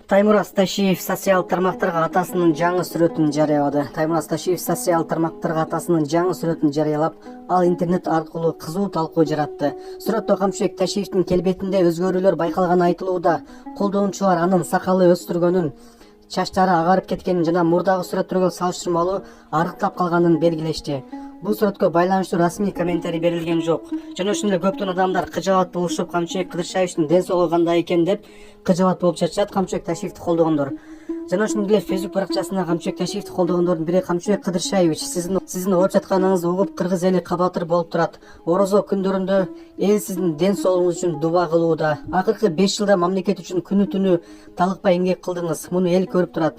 Таймур Асташиев социал тармактарга атасынын жаңы сүрөтүн жарыялады. Таймур Асташиев социал тармактарга атасынын жаңы сүрөтүн жарыялап, ал интернет аркылуу кызуу талкуу жаратты. Сүрөттө Камчыбек Ташиевдин келбетинде өзгөрүүлөр байкалганы айтылууда. Колдонуучулар анын сакалы өстүргөнүн, чачтары агарып кеткенин жана мурдагы сүрөттөргө салыштырмалуу арыктап калганын белгилешти. Бул сүрөткө байланыштуу расмий комментарий берилген жок. Жана ошондой көптөн адамдар кыжаат болушуп, Камчыбек Кыдыршаевдин ден соолугу кандай экен деп кыжаат болуп жатышат Камчыбек Ташиевди колдогондор. Жана ошондой эле Facebook баракчасына Камчыбек Ташиевди колдогондордун бири Камчыбек Кыдыршаевич, сиздин ооруп жатканыңызды угуп кыргыз эли кабатыр болуп турат. Орозо күндөрүндө эл сиздин ден соолугуңуз үчүн дуба кылууда. Акыркы 5 жылда мамлекет үчүн күнү түнү талыкпай эмгек кылдыңыз. Муну эл көрүп турат.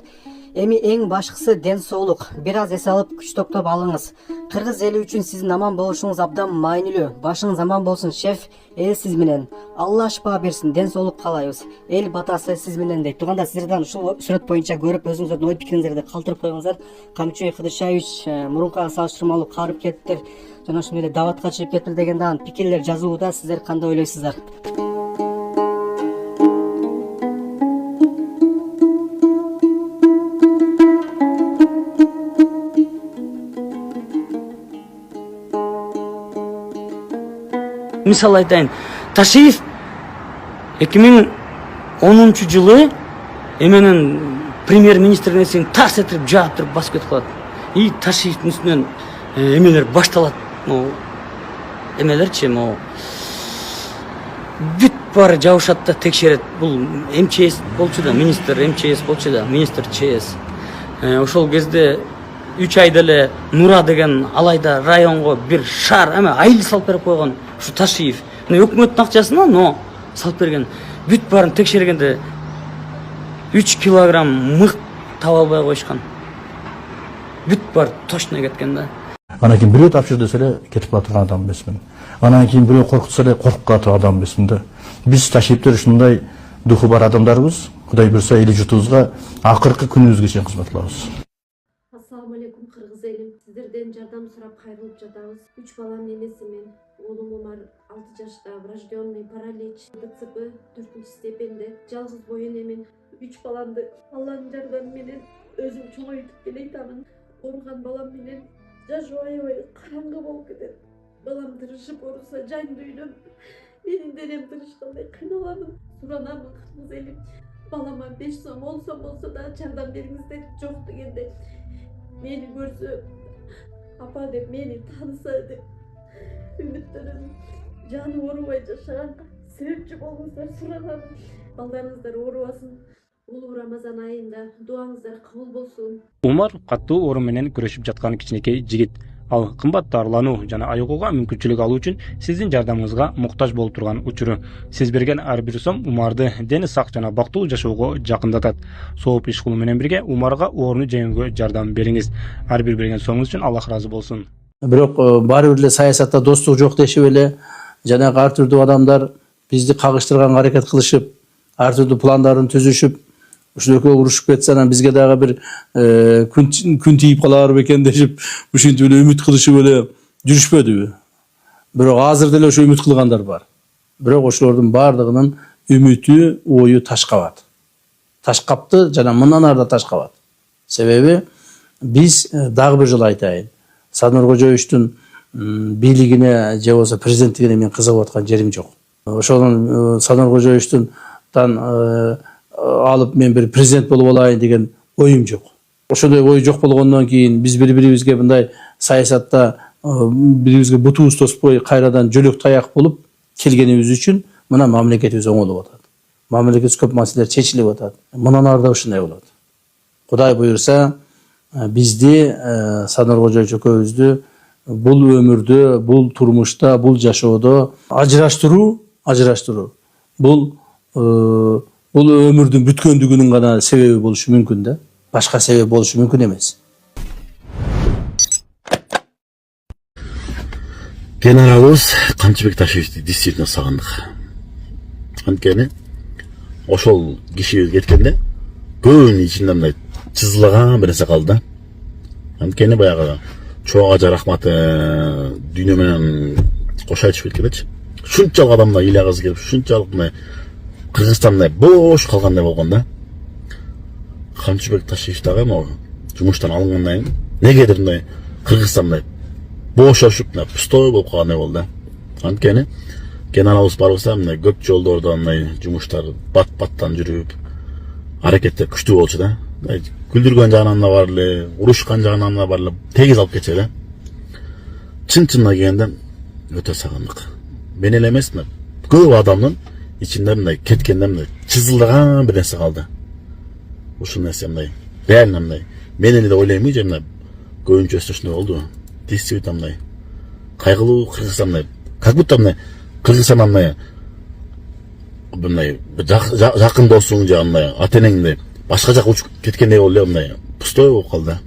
Эми эң башкысы ден соолук. Бир аз эс алып, күч топтоп алыңыз. Кыргыз эли үчүн сиздин аман болушуңуз абдан маанилүү. Башыңыз аман болсун, шеф. Эл сиз менен. Алла шыпа берсин, ден соолук каалайбыз. Эл батасы сиз менен дейт. Туганда сиздерден ушул сүрөт боюнча көрүп өзүңүздөрдүн ой пикириңиздерди калтырып коюңуздар. Камчыбек Кыдыршаевич мурункуга салыштырмалуу карып кеттир. Жана ошондой эле даватка чыгып кеттир деген дагы пикирлер жазууда. Сиздер кандай ойлойсуздар? Мисал айтайын, Ташиев 2010 жылы эменен премьер-министр несин тарс этип жаап туруп басып кетип калат. И Ташиевдин үстүнөн эмелер башталат. Эмелерчи, бүт баары жабышат да текшерет. Бул МЧС болчу да, министр МЧС болчу да, министр ЧС. Ошол кезде 3 айда эле Нура деген алайда районго бир шаар айыл салып берип койгон. Ушу Ташиев. Өкмөттүн акчасына, но салып берген. Бүт баарын текшергенде 3 килограмм мык таба албай коюшкан. Бүт баары точно кеткен да. Анан кийин бирөө тапшыр десе эле кетип кала турган адам эмесмин. Анан кийин бирөө коркутса эле коркуп кала турган адам эмесмин да. Биз Ташиевтер ушундай духу бар адамдарбыз. Кудай буйрса эли журтубузга акыркы күнүбүзгө чейин кызмат кылабыз. Ассаламу алейкум кыргыз элим. Сиздерден жардам сурап кайрылып жатабыз. 3 баланын энесимин. Оğlum Umar 6 yaşta, врожденный паралич, ДЦП 4. степенде, жалгыз боюн эмин, 3 баламды Алланын жардамы менен өзүм чоңойтуп келейтамын. Ооруган балам менен жашоо аябай караңгы болуп кетет. Балам тырышып ооруса жан дүйнөм, менин денем тырышкандай кыйналамын. Суранамын кыргыз элим. Балама 5 сом, 10 сом болсо да жардам бериңиздер. Жок дегенде мени көрсө, апа деп мени тааныса деп үмүттөнөм. Жаны оорубай жашаганга себепчи болуңуздар суранамын. Балдарыңыздар оорубасын. Улуу Рамазан айында дуаңыздар кабыл болсун. Умар каттуу оору менен күрөшүп жаткан кичинекей жигит. Ал кымбат дарылануу жана айыгууга мүмкүнчүлүк алуу үчүн сиздин жардамыңызга муктаж болуп турган учуру. Сиз берген ар бир сом Умарды дени сак жана бактылуу жашоого жакындатат. Сооп иш кылуу менен бирге Умарга ооруну жеңүүгө жардам бериңиз. Ар бир берген сомуңуз үчүн Аллах ыраазы болсун. Бирок баары бир эле саясатта достук жок дешип эле жанагы ар түрдүү адамдар бизди кагыштырганга аракет кылышып, ар түрдүү пландарын түзүшүп, ушул экөө урушуп кетсе анан бизге дагы бир күн тийип калар бекен дешип, ушинтип эле үмүт кылышып эле жүрүшпөдүбү. Бирок азыр деле ошо үмүт кылгандар бар. Бирок ошолордун баардыгынын үмүтү, ою таш кабат. Таш капты жана мындан ары да таш кабат. Себеби биз дагы бир жолу айтайын. Садыр Кожоевичтин бийлигине же болбосо президенттигине мен кызыгып аткан жерим жок. Ошонун Садыр Кожоевичтин алып мен бир президент болуп алайын деген оюм жок. Ошондой ой жок болгондон кийин биз бири-бирибизге мындай саясатта бири-бирибизге бутубуз тоспой кайрадан жөлөк таяк болуп келгенибиз үчүн мына мамлекетибиз оңолуп атат. Мамлекетибиз көп маселелер чечилип атат. Мындан ары да ушундай болот. Кудай буйрса бизди Садыр Кожоевич экөөбүздү бул өмүрдө, бул турмушта, бул жашоодо ажыраштыруу бул өмүрдүн бүткөндүгүнүн гана себеби болушу мүмкүн да. Башка себеп болушу мүмкүн эмес. Генералыбыз Камчыбек Ташиевди действительно сагындык. Анткени ошол киши кеткенде көбүнүн ичинде мындай чызылаган бир нерсе калды да. Анткени баягы чоң ажа рахматы дүйнө менен кошо айтышып кеткенчи. Шунчалык адамдар ыйлagыз келип, шунчалык мындай Кыргызстан мындай бош калгандай болгон да. Камчыбек Ташиев дагы могу жумуштан алынгандан кийин негедир мындай Кыргызстанда бошошуп пустой болуп калгандай болду да. Анткени генералыбыз барбаса мындай көп жолдордо мындай жумуштар бат-баттан жүрүп аракеттер күчтүү болчу да. Күлдүргөн жагынан да бар эле, урушкан жагынан да бар эле, тегиз алып кетчү да. Чын-чынына келгенде өтө сагындык. Мен эле эмес, көп адамдын ичинде мындай кеткенде мындай чызылдаган бир нерсе калды. Ушул нерсе мындай реально мындай мен эле ойлоймун же мындай көбүнчөсү ушундай болду. Действительно мындай кайгылуу Кыргызстан мындай как будто мындай Кыргызстандан мындай жакын досуң же мындай ата энең мындай башка жака учуп кеткендей болду эле, мындай пустой болуп калды.